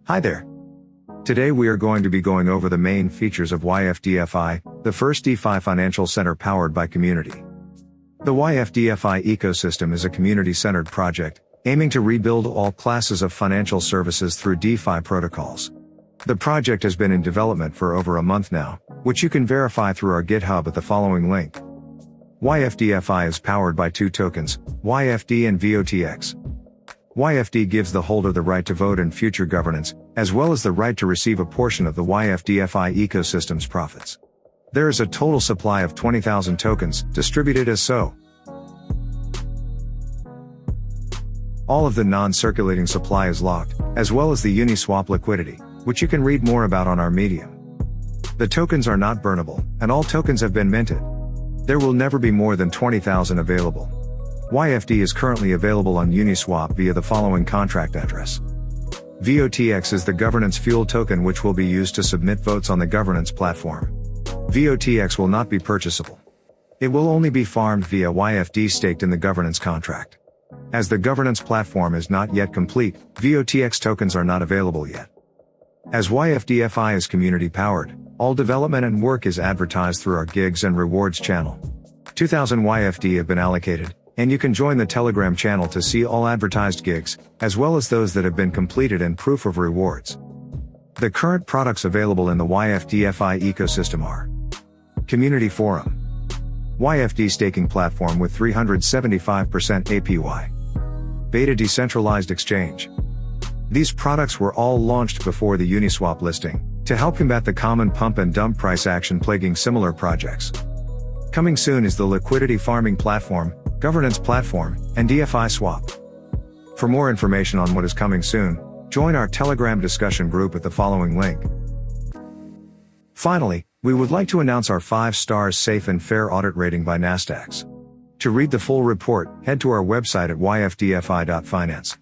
Hi there. Today we are going to be going over the main features of YfDFI, the first DeFi Financial Center powered by community. The YfDFI ecosystem is a community-centered project, aiming to rebuild all classes of financial services through DeFi protocols. The project has been in development for over a month now, which you can verify through our GitHub at the following link. YfDFI is powered by two tokens, YFD and VOTX. YFD gives the holder the right to vote in future governance, as well as the right to receive a portion of the YfDFI ecosystem's profits. There is a total supply of 20,000 tokens, distributed as so. All of the non-circulating supply is locked, as well as the Uniswap liquidity, which you can read more about on our Medium. The tokens are not burnable, and all tokens have been minted. There will never be more than 20,000 available. YFD is currently available on Uniswap via the following contract address. VOTX is the governance fuel token which will be used to submit votes on the governance platform. VOTX will not be purchasable. It will only be farmed via YFD staked in the governance contract. As the governance platform is not yet complete, VOTX tokens are not available yet. As YfDFI is community powered, all development and work is advertised through our gigs and rewards channel. 2,000 YFD have been allocated, and you can join the Telegram channel to see all advertised gigs, as well as those that have been completed and proof of rewards. The current products available in the YfDFI ecosystem are Community Forum, YFD staking platform with 375% APY, Beta Decentralized Exchange. These products were all launched before the Uniswap listing, to help combat the common pump and dump price action plaguing similar projects. Coming soon is the liquidity farming platform, governance platform, and DeFi swap. For more information on what is coming soon, join our Telegram discussion group at the following link. Finally, we would like to announce our 5 stars safe and fair audit rating by Nasdaq. To read the full report, head to our website at YfDFI.finance.